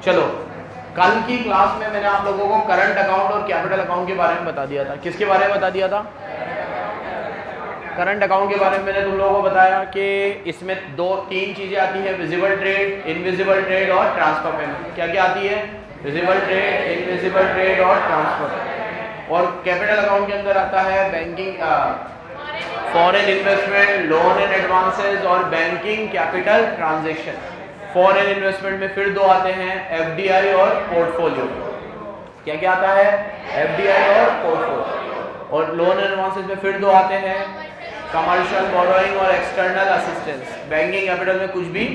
चलो, कल की क्लास में मैंने आप लोगों को करंट अकाउंट और कैपिटल अकाउंट के बारे में बता दिया था। किसके बारे में बता दिया था? करंट अकाउंट के बारे में मैंने तुम लोगों को बताया कि इसमें तीन चीजें आती है, विजिबल ट्रेड, इनविजिबल ट्रेड और ट्रांसफर पेमेंट। क्या क्या आती है? विजिबल ट्रेड, इनविजिबल ट्रेड और ट्रांसफर। और कैपिटल अकाउंट के अंदर आता है banking, foreign investment, loan and advances और banking capital transaction. Foreign investment में फिर दो आते हैं, एफडीआई और पोर्टफोलियो। क्या क्या आता है? एफडीआई और पोर्टफोलियो। और लोन एंड एडवांसेस में फिर दो आते हैं, कमर्शियल बोरोइंग और एक्सटर्नल असिस्टेंस। बैंकिंग कैपिटल में कुछ भी,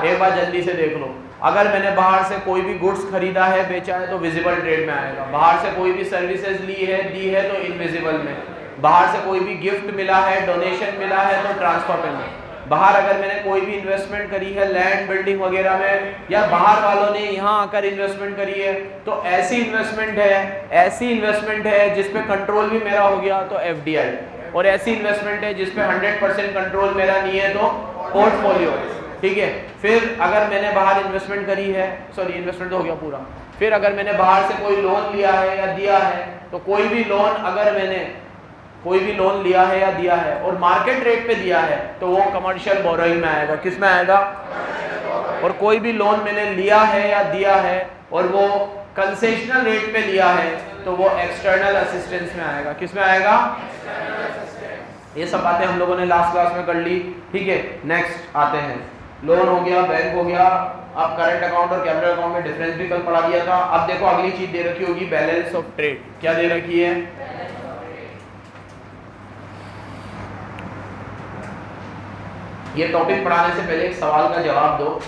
एक बार जल्दी से देख लो, अगर मैंने बाहर से कोई भी गुड्स खरीदा है, बेचा है, तो विजिबल ट्रेड में आएगा। बाहर से कोई भी सर्विसेज ली है, दी है, तो इनविजिबल में। बाहर से कोई भी गिफ्ट मिला है, डोनेशन मिला है, तो ट्रांसफर पेमेंट। बाहर अगर मैंने कोई भी इन्वेस्टमेंट करी है लैंड बिल्डिंग वगैरह में, या बाहर वालों ने यहाँ आकर इन्वेस्टमेंट करी है, तो ऐसी इन्वेस्टमेंट है जिस पे कंट्रोल भी मेरा हो गया, तो एफडीआई। और ऐसी इन्वेस्टमेंट है जिस पे 100% कंट्रोल मेरा नहीं है, तो पोर्टफोलियो। ठीक है। फिर अगर मैंने बाहर इन्वेस्टमेंट करी है, सॉरी इन्वेस्टमेंट तो हो गया पूरा। फिर अगर मैंने बाहर से कोई लोन लिया है या दिया है, तो कोई भी लोन अगर मैंने कोई भी लोन लिया है या दिया है और मार्केट रेट पे दिया है, तो वो कमर्शियल बोरोइंग में आएगा। किस में आएगा? और कोई भी लोन मैंने लिया है या दिया है और वो कंसेशनल रेट पे लिया है, तो वो एक्सटर्नल असिस्टेंस में आएगा। किस में आएगा? ये सब बातें हम लोगों ने लास्ट क्लास में कर ली। ठीक है। नेक्स्ट आते हैं, लोन हो गया, बैंक हो गया। अब करंट अकाउंट और कैपिटल अकाउंट में डिफरेंस भी कल पढ़ा दिया था। अब देखो अगली चीज दे रखी होगी, बैलेंस ऑफ ट्रेड। क्या दे रखी है? ये टॉपिक पढ़ाने से पहले एक सवाल का जवाब दो।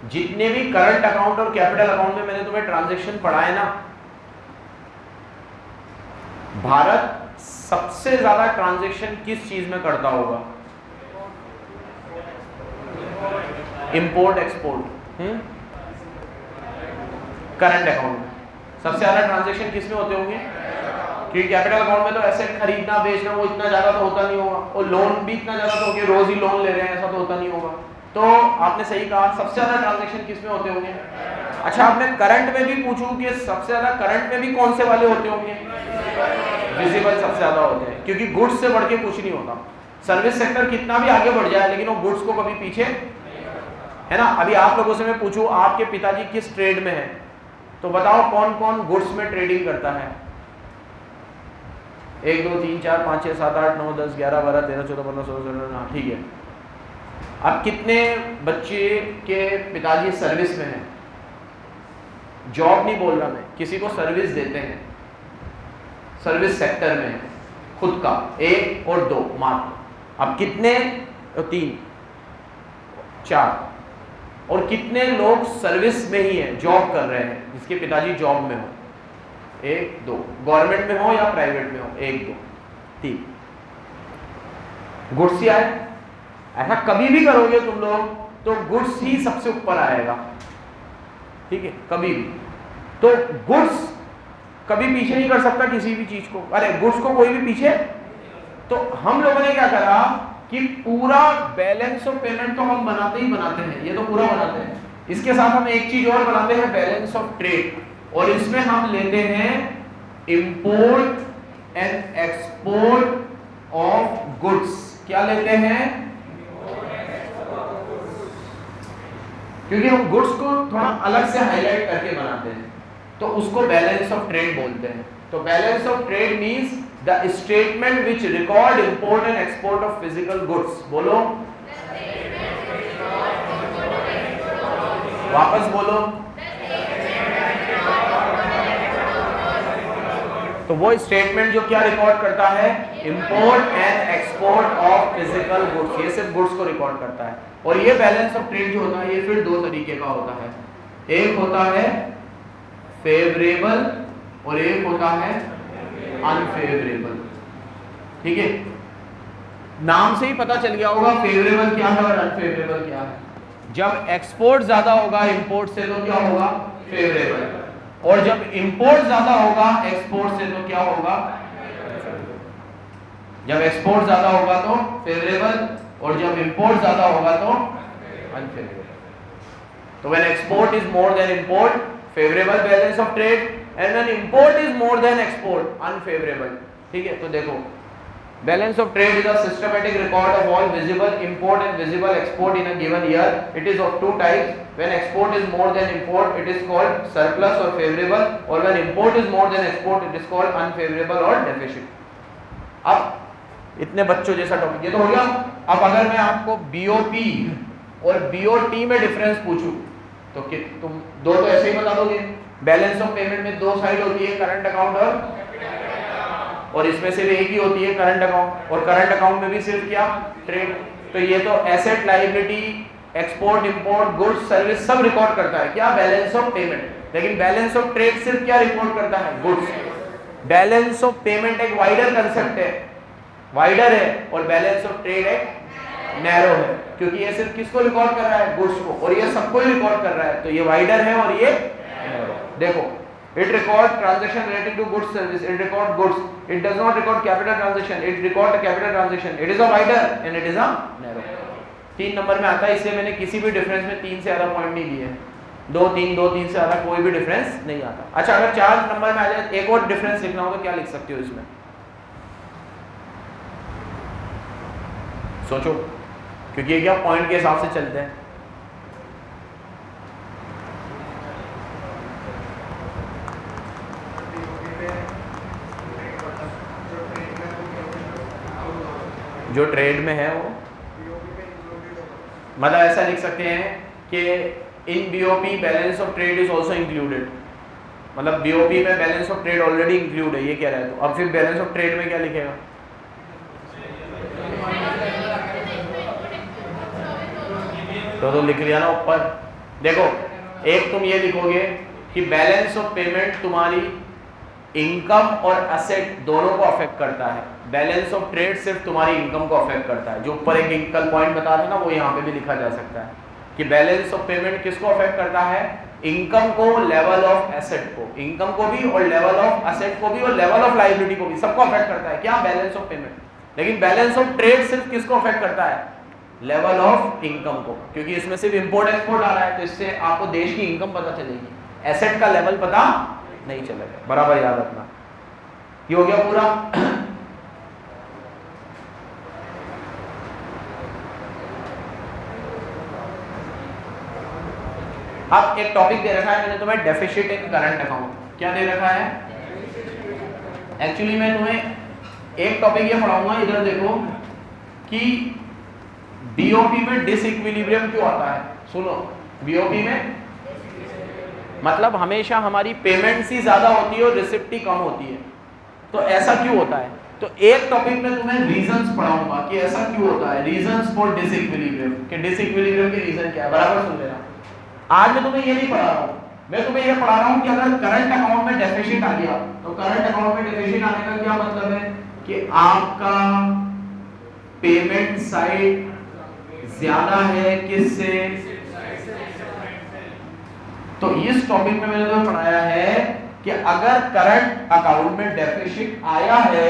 जितने भी करंट अकाउंट और कैपिटल अकाउंट में मैंने तुम्हें ट्रांजैक्शन पढ़ाए ना, भारत सबसे ज्यादा ट्रांजैक्शन किस चीज में करता होगा? Import export. करंट अकाउंट में सबसे ज्यादा ट्रांजैक्शन किस में होते होंगे? क्योंकि कैपिटल अकाउंट में तो एसेट खरीदना बेचना वो इतना ज्यादा तो होता नहीं होगा, और लोन भी इतना ज्यादा तो होगा, रोज ही लोन ले रहे हैं ऐसा तो होता नहीं होगा। तो आपने सही कहा, सबसे ज्यादा ट्रांजैक्शन किस में होते होंगे? अच्छा, अब मैं करंट में भी पूछूं कि सबसे ज्यादा करंट में भी कौन से वाले होते होंगे? विजिबल सबसे ज्यादा होते हैं, क्योंकि गुड्स से बढ़ के कुछ नहीं होता। सर्विस सेक्टर कितना भी आगे बढ़ जाए, लेकिन वो गुड्स को कभी पीछे, है ना। अभी आप लोगों से मैं पूछूं, आपके पिताजी किस ट्रेड में है, तो बताओ कौन कौन गुड्स में ट्रेडिंग करता है? 1 2 3 4 5 6 7 8 9 10 11 12 13 14 15 16 17। ठीक है। अब कितने बच्चे के पिताजी सर्विस में हैं? जॉब नहीं बोल रहा मैं, किसी को सर्विस देते हैं, सर्विस सेक्टर में है, खुद का 1 और 2 मात्र। अब कितने? 3 4। और कितने लोग सर्विस में ही हैं, जॉब कर रहे हैं, जिसके पिताजी जॉब में हो? 1 2। गवर्नमेंट में हो या प्राइवेट में हो? 1 2 3। गुड्स ही आए। ऐसा कभी भी करोगे तुम लोग तो गुड्स ही सबसे ऊपर आएगा। ठीक है, कभी भी। तो गुड्स कभी पीछे नहीं कर सकता किसी भी चीज को। अरे गुड्स को कोई भी पीछे। तो हम लोगों ने क्या करा कि पूरा बैलेंस ऑफ पेमेंट तो हम बनाते ही बनाते हैं, ये तो पूरा बनाते हैं। इसके साथ हम एक चीज और बनाते हैं, बैलेंस ऑफ ट्रेड। और इसमें हम लेते हैं import and export of goods. क्या लेते हैं? क्योंकि हम गुड्स को थोड़ा अलग से हाईलाइट करके बनाते हैं, तो उसको बैलेंस ऑफ ट्रेड बोलते हैं। तो balance of trade means the statement which record import and export of physical goods. बोलो, वापस बोलो। तो वो स्टेटमेंट जो क्या रिकॉर्ड करता है? Import and export of physical goods. ये सिर्फ गुड्स को रिकॉर्ड करता है। और ये बैलेंस ऑफ ट्रेड जो होता है, ये फिर 2 तरीके का होता है। एक होता है फेवरेबल और एक होता है अनफेवरेबल। ठीक है, नाम से ही पता चल गया होगा फेवरेबल क्या है और अनफेवरेबल क्या है। जब एक्सपोर्ट ज्यादा होगा इंपोर्ट से तो क्या होगा? फेवरेबल। और जब इंपोर्ट ज्यादा होगा एक्सपोर्ट से तो क्या होगा? जब एक्सपोर्ट ज्यादा होगा तो फेवरेबल, और जब इंपोर्ट ज्यादा होगा तो अनफेवरेबल। तो when export is more than import, favourable balance of trade, and when import is more than export, unfavourable. ठीक है, तो देखो balance of trade is a systematic record of all visible import and visible export in a given year. It is of two types, when export is more than import it is called surplus और favourable, और when import is more than export it is called unfavourable और deficit. अब इतने बच्चों जैसा topic ये तो हो गया। अब अगर मैं आपको बीओपी और बीओटी में डिफरेंस पूछूं तो कि तुम दो तो ऐसे ही बता दोगे। बैलेंस ऑफ पेमेंट में दो साइड होती है, करंट अकाउंट और इसमें सिर्फ एक ही होती है करंट अकाउंट, और करंट अकाउंट में भी सिर्फ क्या, ट्रेड। तो ये तो asset, liability, export, import, goods, service सब रिकॉर्ड करता है क्या, बैलेंस ऑफ पेमेंट। लेकिन बैलेंस ऑफ ट्रेड सिर्फ क्या रिकॉर्ड करता है, गुड्स। बैलेंस ऑफ पेमेंट एक वाइडर कंसेप्ट है, वाइडर है, और बैलेंस ऑफ ट्रेड एक नैरो है, क्योंकि ये सिर्फ किसको रिकॉर्ड कर रहा है, गुड्स को, और ये सबको ही रिकॉर्ड कर रहा है। तो ये वाइडर है और ये नैरो। देखो, it record transaction relating to goods service, it record goods, it does not record capital transaction, it record a capital transaction, it is a wider and it is a narrow। 3 number में आता है, इसलिए मैंने किसी भी difference में 3 से ज्यादा पॉइंट नहीं दिए, 2 3 से ज्यादा कोई भी डिफरेंस नहीं आता। अच्छा, अगर 4 नंबर में आ जाए एक और डिफरेंस लिखना हो तो क्या लिख सकते हो इसमें, सोचो, क्योंकि ये क्या पॉइंट के हिसाब से चलते हैं। जो ट्रेड में है वो, मतलब ऐसा लिख सकते हैं कि in BOP balance of trade is also included, मतलब बीओपी में balance of trade already include है, ये कह रहा है। तो अब फिर बैलेंस ऑफ ट्रेड में क्या लिखेगा, तो लिख लिया ना ऊपर। देखो, एक तुम ये लिखोगे कि बैलेंस ऑफ पेमेंट तुम्हारी इनकम और असेट दोनों को अफेक्ट करता है, बैलेंस ऑफ ट्रेड सिर्फ तुम्हारी इनकम को अफेक्ट करता है। जो ऊपर एक कल पॉइंट बता था ना, वो यहाँ पे भी लिखा जा सकता है कि बैलेंस ऑफ पेमेंट किसको अफेक्ट करता है, इनकम को, लेवल ऑफ एसेट को, इनकम को भी और लेवल ऑफ एसेट को भी और लेवल ऑफ लायबिलिटी को भी, सबको अफेक्ट करता है क्या, बैलेंस ऑफ पेमेंट। लेकिन बैलेंस ऑफ ट्रेड सिर्फ किसको अफेक्ट करता है, लेवल ऑफ इनकम को, क्योंकि इसमें सिर्फ इंपोर्ट एक्सपोर्ट आ रहा है, तो इससे आपको देश की इनकम पता चलेगी, एसेट का लेवल पता नहीं चलेगा। बराबर याद रखना। ये हो गया पूरा। अब एक टॉपिक दे रखा है मैंने तुम्हें, डेफिसिट इन करंट अकाउंट। क्या दे रखा है, एक्चुअली मैं तुम्हें एक टॉपिक ये पढ़ाऊंगा, इधर देखो कि बीओपी में डिसइक्विलिब्रियम क्यों आता है। सुनो, बीओपी में मतलब हमेशा हमारी पेमेंट्स ही ज्यादा होती है और रिसिप्ट ही कम होती है, तो ऐसा क्यों होता है। तो एक टॉपिक में तुम्हें रीजंस पढ़ाऊंगा कि ऐसा क्यों होता है, रीजंस फॉर डिसइक्विलिब्रियम, कि डिसइक्विलिब्रियम के रीजन क्या है। बराबर सुन लेना। आज मैं तुम्हें ये नहीं पढ़ा रहा हूँ, मैं तुम्हें ये पढ़ा रहा हूँ कि अगर करंट अकाउंट में डेफिसिट आ गया, तो करंट अकाउंट में डेफिसिट आने का क्या मतलब है कि आपका पेमेंट साइड ज्यादा है किससे। तो इस टॉपिक में मैंने तुम्हें पढ़ाया है कि अगर करंट अकाउंट में डेफिसिट आया है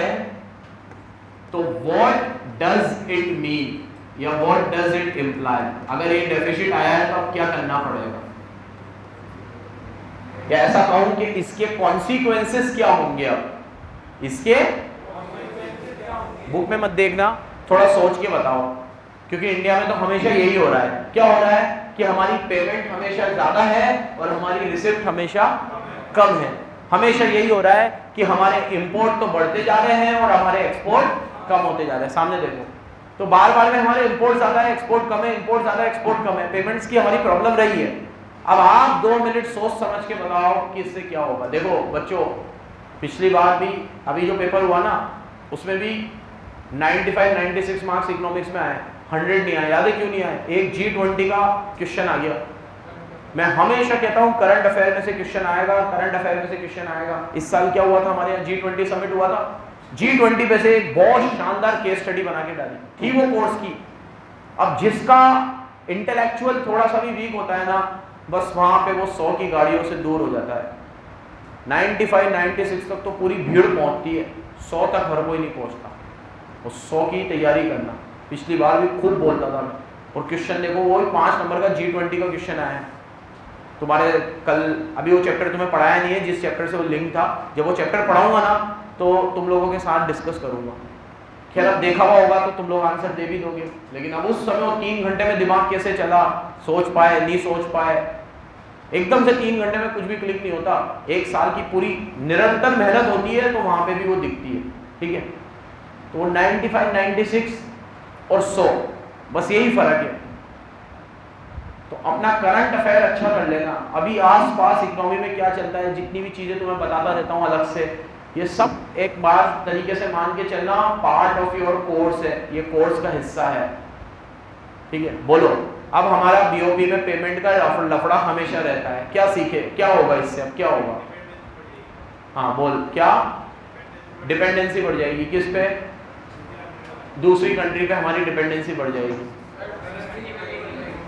तो व्हाट डज इट मीन या व्हाट डज इट इंप्लाई। अगर ये डेफिसिट आया है तो अब क्या करना पड़ेगा, या ऐसा कहूं कि इसके कॉन्सिक्वेंसेस क्या होंगे। अब इसके बुक में मत देखना, थोड़ा सोच के बताओ, क्योंकि इंडिया में तो हमेशा यही हो रहा है। क्या हो रहा है कि हमारी पेमेंट हमेशा ज्यादा है और हमारी रिसिप्ट हमेशा कम है। हमेशा यही हो रहा है कि हमारे इंपोर्ट तो बढ़ते जा रहे हैं और हमारे एक्सपोर्ट कम होते जा रहे हैं। सामने देखो, तो बार बार में हमारे इंपोर्ट ज्यादा है, एक्सपोर्ट कम है, इंपोर्ट ज्यादा है, एक्सपोर्ट कम है। पेमेंट्स की हमारी प्रॉब्लम रही है। अब आप 2 मिनट सोच समझ के बताओ कि इससे क्या होगा। देखो बच्चों, पिछली बार भी अभी जो पेपर हुआ ना, उसमें भी 95-96 मार्क्स इकोनॉमिक्स में आए, 100 नहीं आए। याद है क्यों नहीं आए? एक G20 का क्वेश्चन आ गया। मैं हमेशा कहता हूं करंट अफेयर में से क्वेश्चन आएगा, करंट अफेयर में से क्वेश्चन आएगा। इस साल क्या हुआ था, हमारे यहाँ G20 समिट हुआ था। G20 पे से एक बहुत शानदार केस स्टडी बना के डाली थी वो कोर्स की। अब जिसका इंटेलेक्चुअल थोड़ा सा भी वीक होता है ना, बस वहां पे वो 100 की गाड़ियों से दूर हो जाता है। 95-96 तक तो पूरी भीड़ पहुंचती है, 100 तक हर कोई नहीं पहुंचता। वो 100 की तैयारी करना, पिछली बार भी खूब बोलता था मैं। और क्वेश्चन देखो, वो 5 नंबर का G20 का क्वेश्चन आया है। तुम्हारे कल अभी वो चैप्टर तुम्हें पढ़ाया नहीं है, जिस चैप्टर से वो लिंक था, जब वो चैप्टर पढ़ाऊंगा ना तो तुम लोगों के साथ डिस्कस करूंगा। खैर अब देखा हुआ होगा तो तुम लोग आंसर दे भी दोगे, लेकिन अब उस समय वो 3 घंटे में दिमाग कैसे चला, सोच पाए नहीं सोच पाए, एकदम से 3 घंटे में कुछ भी क्लिक नहीं होता। 1 साल की पूरी निरंतर मेहनत होती है तो वहां पे भी वो दिखती है। ठीक है, तो वो 95, 96 और 100 बस यही फर्क है। तो अपना करंट अफेयर अच्छा कर लेना। अभी आस पास इकोनॉमी में क्या चलता है, जितनी भी चीजें तुम्हें बताता रहता हूँ अलग से, ये सब एक बार तरीके से मान के चलना पार्ट ऑफ योर कोर्स है, ये कोर्स का हिस्सा है। ठीक है, बोलो अब हमारा बीओपी में पेमेंट का लफड़ा हमेशा रहता है, क्या सीखे, क्या होगा इससे, अब क्या होगा? हाँ बोल, क्या डिपेंडेंसी बढ़ जाएगी? किस पे? दूसरी कंट्री पे हमारी डिपेंडेंसी बढ़ जाएगी,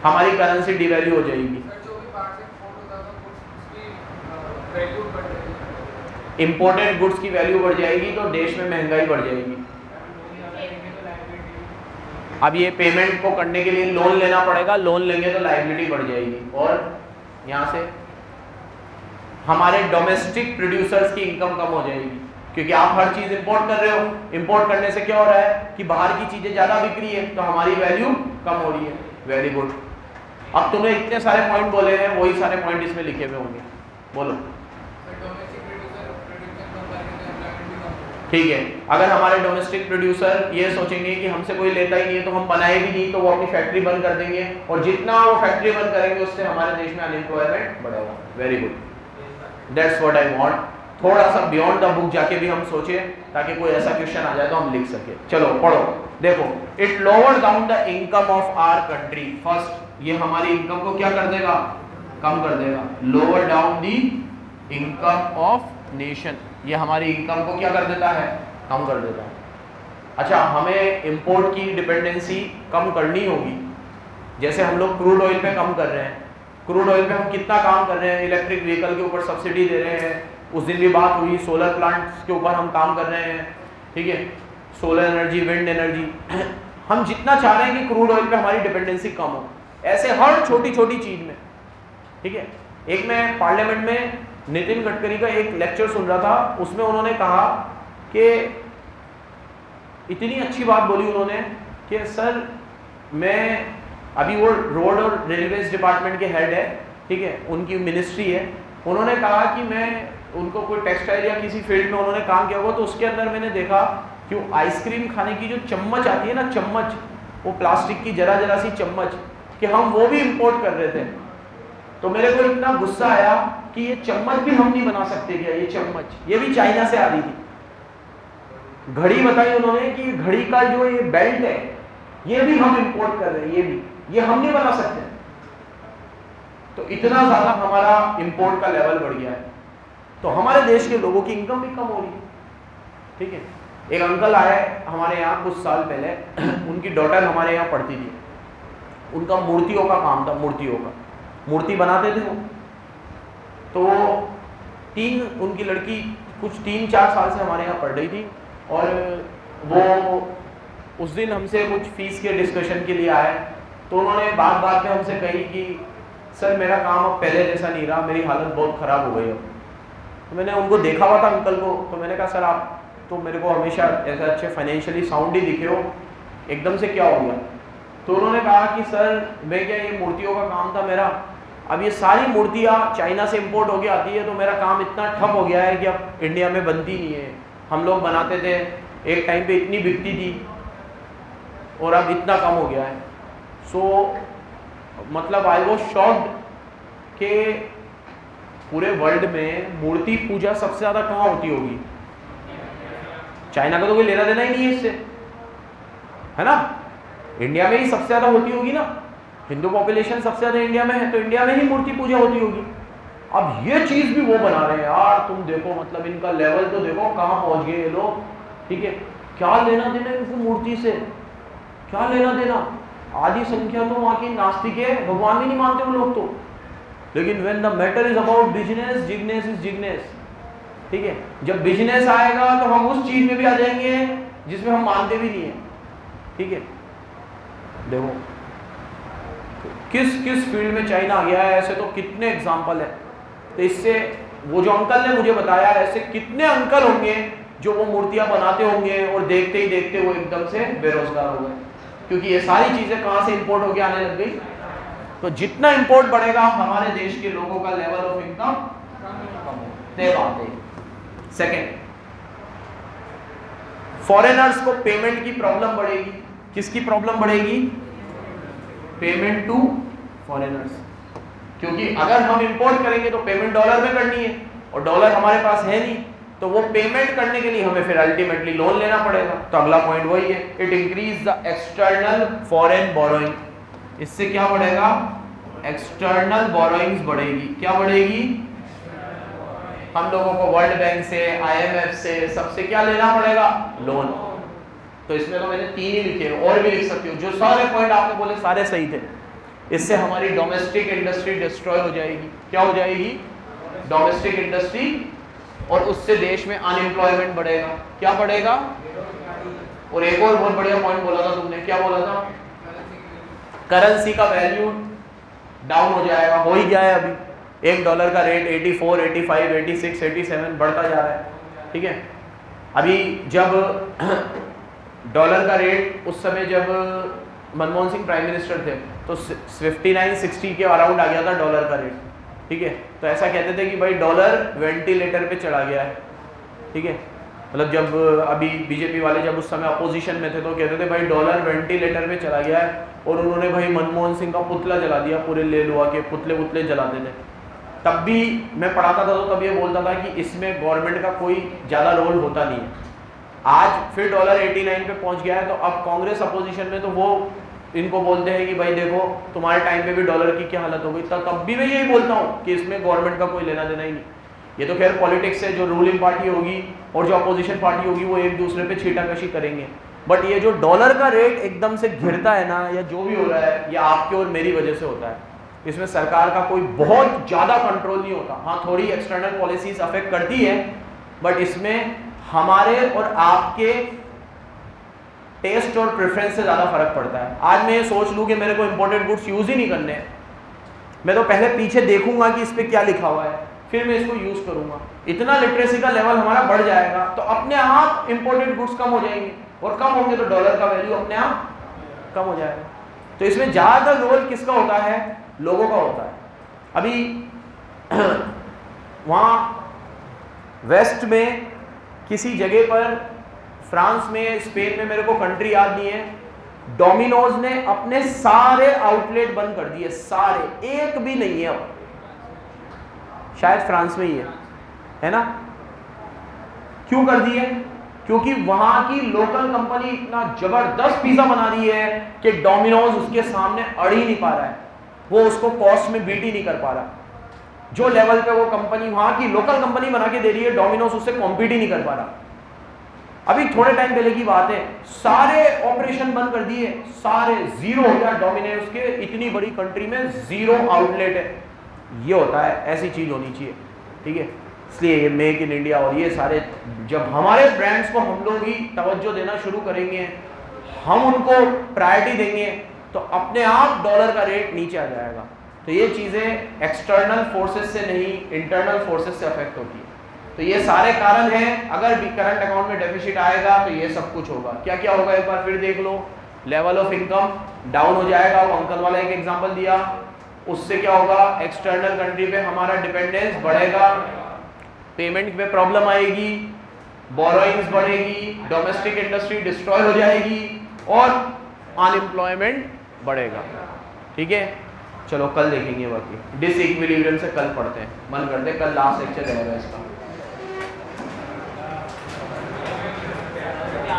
हमारी करेंसी डिवैल्यू हो जाएगी, इंपोर्टेड गुड्स की वैल्यू बढ़ जाएगी तो देश में महंगाई बढ़ जाएगी। अब ये पेमेंट को करने के लिए लोन लेना पड़ेगा, लोन लेंगे तो लायबिलिटी बढ़ जाएगी, और यहाँ से हमारे डोमेस्टिक प्रोड्यूसर्स की इनकम कम हो जाएगी, क्योंकि आप हर चीज इंपोर्ट कर रहे हो। इंपोर्ट करने से क्या हो रहा है कि बाहर की चीजें ज्यादा बिक रही है तो हमारी वैल्यू कम हो रही है। Very good. अब तुमने इतने सारे पॉइंट बोले हैं, वही सारे पॉइंट इसमें लिखे हुए होंगे, बोलो। ठीक है, अगर हमारे डोमेस्टिक प्रोड्यूसर ये सोचेंगे कि हमसे कोई लेता ही नहीं है तो हम बनाए भी नहीं, तो वो अपनी फैक्ट्री बंद कर देंगे, और जितना वो फैक्ट्री बंद करेंगे उससे हमारे देश में अनएम्प्लॉयमेंट बढ़ेगा। Very good, that's what I want. थोड़ा सा बियॉन्ड द बुक जाके भी हम सोचें ताकि कोई ऐसा क्वेश्चन आ जाए तो हम लिख सके। चलो पढ़ो, देखो, it lower down the income of our country. First, ये हमारी इनकम को क्या कर देगा? कम कर देगा। Lower down the income of nation, ये हमारी इनकम को क्या कर देता है? कम कर देता है। अच्छा, हमें इंपोर्ट की डिपेंडेंसी कम करनी होगी। जैसे हम लोग क्रूड ऑयल पे कम कर रहे हैं, क्रूड ऑयल पे हम कितना काम कर रहे हैं, इलेक्ट्रिक व्हीकल के ऊपर सब्सिडी दे रहे हैं, उस दिन भी बात हुई, सोलर प्लांट्स के ऊपर हम काम कर रहे हैं। ठीक है, सोलर एनर्जी, विंड एनर्जी, हम जितना चाह रहे हैं कि क्रूड ऑयल पे हमारी डिपेंडेंसी कम हो, ऐसे हर छोटी छोटी चीज में। ठीक है, एक मैं पार्लियामेंट में नितिन गडकरी का एक लेक्चर सुन रहा था, उसमें उन्होंने कहा कि इतनी अच्छी बात बोली उन्होंने कि सर, मैं अभी वो रोड और रेलवेज डिपार्टमेंट के हेड है, ठीक है, उनकी मिनिस्ट्री है। उन्होंने कहा कि मैं उनको कोई टेक्सटाइल या किसी फील्ड में उन्होंने काम किया होगा, तो उसके अंदर मैंने देखा कि वो आइसक्रीम खाने की जो चम्मच आती है ना, चम्मच, वो प्लास्टिक की जरा जरा सी चम्मच, कि हम वो भी इंपोर्ट कर रहे थे। तो मेरे को इतना गुस्सा आया कि ये चम्मच भी हम नहीं बना सकते क्या? ये चम्मच, ये भी चाइना से आ रही थी। घड़ी बताई उन्होंने कि घड़ी का जो ये बेल्ट है, ये भी हम इंपोर्ट कर रहे हैं, ये हम नहीं बना सकते। तो इतना ज्यादा हमारा इंपोर्ट का लेवल बढ़ गया है, तो हमारे देश के लोगों की इनकम भी कम हो रही है। ठीक है, एक अंकल आए हमारे यहाँ कुछ साल पहले, उनकी डॉटर हमारे यहाँ पढ़ती थी, उनका मूर्तियों का काम था, मूर्तियों का, मूर्ति बनाते थे वो। तो उनकी लड़की कुछ 3-4 साल से हमारे यहाँ पढ़ रही थी, और वो उस दिन हमसे कुछ फीस के डिस्कशन के लिए आए। तो उन्होंने बात बात में हमसे कही कि सर, मेरा काम अब पहले जैसा नहीं रहा, मेरी हालत बहुत ख़राब हो गई है। तो मैंने उनको देखा हुआ था अंकल को, तो मैंने कहा सर, आप तो मेरे को हमेशा ऐसे अच्छे फाइनेंशियली साउंड ही दिखे हो, एकदम से क्या हो गया? तो उन्होंने कहा कि सर, मैं क्या, ये मूर्तियों का काम था मेरा, अब ये सारी मूर्तियाँ चाइना से इंपोर्ट होके आती है, तो मेरा काम इतना ठप हो गया है कि अब इंडिया में बनती नहीं है। हम लोग बनाते थे, एक टाइम पे इतनी बिकती थी, और अब इतना कम हो गया है। सो मतलब आई वॉज शॉक्ड कि पूरे वर्ल्ड में मूर्ति पूजा सबसे ज़्यादा कहाँ होती होगी? चाइना का तो कोई लेना देना ही नहीं है इससे, है ना? इंडिया में ही सबसे ज़्यादा होती होगी ना, हिंदू पॉपुलेशन सबसे ज़्यादा इंडिया में है, तो इंडिया में ही मूर्ति पूजा होती होगी। अब ये चीज़ भी वो बना रहे हैं यार, तुम देखो, मतलब इनका लेवल तो देखो कहाँ पहुँच गए ये लोग। ठीक है, क्या लेना देना इनको मूर्ति से, क्या लेना देना? आधी संख्या तो वहाँ की नास्तिक है, भगवान भी नहीं मानते वो लोग तो। लेकिन when the matter is about business, Jignesh is Jignesh. ठीक है, जब बिजनेस आएगा तो हम उस चीज में भी आ जाएंगे जिसमें हम मानते भी नहीं है। ठीक है, देखो किस किस फील्ड में चाइना आ गया है, ऐसे तो कितने एग्जाम्पल है। तो इससे वो जो अंकल ने मुझे बताया, ऐसे कितने अंकल होंगे जो वो मूर्तियां बनाते होंगे और देखते ही देखते वो एकदम से बेरोजगार हो गए, क्योंकि ये सारी चीजें कहाँ से इंपोर्ट होके आने लग गई। तो जितना इंपोर्ट बढ़ेगा हमारे देश के लोगों का लेवल ऑफ इनकम कम होगा। सेकेंड, फॉरेनर्स को पेमेंट की प्रॉब्लम बढ़ेगी। किसकी प्रॉब्लम बढ़ेगी? पेमेंट टू फॉरेनर्स, क्योंकि अगर हम इंपोर्ट करेंगे तो पेमेंट डॉलर में करनी है और डॉलर हमारे पास है नहीं, तो वो पेमेंट करने के लिए हमें फिर अल्टीमेटली लोन लेना पड़ेगा। तो अगला पॉइंट वही है, it increase the external foreign borrowing. इससे क्या बढ़ेगा? एक्सटर्नल बोरोइंग्स बढ़ेगी। क्या बढ़ेगी? हम लोगों को वर्ल्ड बैंक से, IMF से, सबसे क्या लेना पड़ेगा? लोन। तो इसमें तो मैंने 3 ही लिखे, और भी लिख सकती हूँ। जो सारे पॉइंट आपने बोले सारे सही थे। इससे हमारी डोमेस्टिक इंडस्ट्री डिस्ट्रॉय हो जाएगी। क्या हो जाएगी? डोमेस्टिक इंडस्ट्री, और उससे देश में अनएम्प्लॉयमेंट बढ़ेगा। क्या बढ़ेगा? और एक और बहुत बढ़िया पॉइंट बोला था तुमने, क्या बोला था? करेंसी का वैल्यू डाउन हो जाएगा, हो ही गया है अभी। $1 का रेट 84, 85, 86, 87 बढ़ता जा रहा है। ठीक है, अभी जब डॉलर का रेट उस समय जब मनमोहन सिंह प्राइम मिनिस्टर थे तो 59-60 के अराउंड आ गया था डॉलर का रेट। ठीक है, तो ऐसा कहते थे कि भाई डॉलर वेंटिलेटर पे चढ़ा गया है। ठीक है, मतलब जब अभी बीजेपी वाले जब उस समय अपोजिशन में थे तो कहते थे भाई डॉलर वेंटिलेटर पे चला गया है, और उन्होंने भाई मनमोहन सिंह का पुतला जला दिया, पूरे ले लुआ के पुतले जलाते थे। तब भी मैं पढ़ाता था तो तब ये बोलता था कि इसमें गवर्नमेंट का कोई ज़्यादा रोल होता नहीं है। आज फिर डॉलर 89 पे पहुंच गया है, तो अब कांग्रेस अपोजिशन में तो वो इनको बोलते हैं कि भाई देखो तुम्हारे टाइम पे भी डॉलर की क्या हालत हो गई। तब भी मैं यही बोलता हूँ कि इसमें गवर्नमेंट का कोई लेना देना ही नहीं। ये तो खैर पॉलिटिक्स है, जो रूलिंग पार्टी होगी और जो अपोजिशन पार्टी होगी वो एक दूसरे पे छीटाकशी करेंगे। बट ये जो डॉलर का रेट एकदम से गिरता है ना, या जो भी हो रहा है, ये आपके और मेरी वजह से होता है। इसमें सरकार का कोई बहुत ज़्यादा कंट्रोल नहीं होता। हाँ, थोड़ी एक्सटर्नल पॉलिसीज अफेक्ट करती है, बट इसमें हमारे और आपके टेस्ट और प्रेफरेंस से ज़्यादा फर्क पड़ता है। आज मैं ये सोच लूँ कि मेरे को इंपोर्टेड गुड्स यूज़ ही नहीं करने हैं, मैं तो पहले पीछे देखूंगा कि इस पर क्या लिखा हुआ है, फिर मैं इसको यूज़ करूंगा। इतना लिटरेसी का लेवल हमारा बढ़ जाएगा तो अपने आप इंपोर्टेड गुड्स कम हो जाएंगे, और कम होंगे तो डॉलर का वैल्यू अपने आप कम हो जाएगा। तो इसमें ज़्यादातर रोल किसका होता है? लोगों का होता है। अभी वहाँ वेस्ट में किसी जगह पर, फ्रांस में, स्पेन में, मेरे को कंट्री याद नहीं है, डोमिनोज ने अपने सारे आउटलेट बंद कर दिए, सारे, एक भी नहीं है अब। शायद फ्रांस में ही है ना? क्यों कर दिए? क्योंकि वहां की लोकल कंपनी इतना जबरदस्त पिज्जा बना रही है कि डोमिनोज उसके सामने अड़ ही नहीं पा रहा है, वो उसको कॉस्ट में बीट ही नहीं कर पा रहा। जो लेवल पे वो कंपनी, वहां की लोकल कंपनी बना के दे रही है, डोमिनोज उससे कॉम्पीट ही नहीं कर पा रहा। अभी थोड़े टाइम पहले की बात है, सारे ऑपरेशन बंद कर दिए, सारे जीरो हो गया डोमिनोज के, इतनी बड़ी कंट्री में जीरो आउटलेट है। ये होता है, ऐसी चीज होनी चाहिए। ठीक है, इसलिए ये मेक इन इंडिया और ये सारे, जब हमारे ब्रांड्स को हम लोग ही तवज्जो देना शुरू करेंगे, हम उनको प्रायोरिटी देंगे, तो अपने आप डॉलर का रेट नीचे आ जाएगा। तो ये चीज़ें एक्सटर्नल फोर्सेस से नहीं, इंटरनल फोर्सेस से अफेक्ट होती है। तो ये सारे कारण हैं। अगर भी करंट अकाउंट में डेफिसिट आएगा तो ये सब कुछ होगा। क्या क्या होगा एक बार फिर देख लो। लेवल ऑफ इनकम डाउन हो जाएगा, वो अंकल वाला एक एग्जांपल दिया, उससे क्या होगा? एक्सटर्नल कंट्री पे हमारा डिपेंडेंस बढ़ेगा, पेमेंट में प्रॉब्लम आएगी, बोरोइंग्स बढ़ेगी, डोमेस्टिक इंडस्ट्री डिस्ट्रॉय हो जाएगी और अनएम्प्लॉयमेंट बढ़ेगा। ठीक है, चलो कल देखेंगे बाकी। डिसइक्विलिब्रियम से कल पढ़ते हैं, मन करते कल लास्ट लेक्चर रहेगा इसका।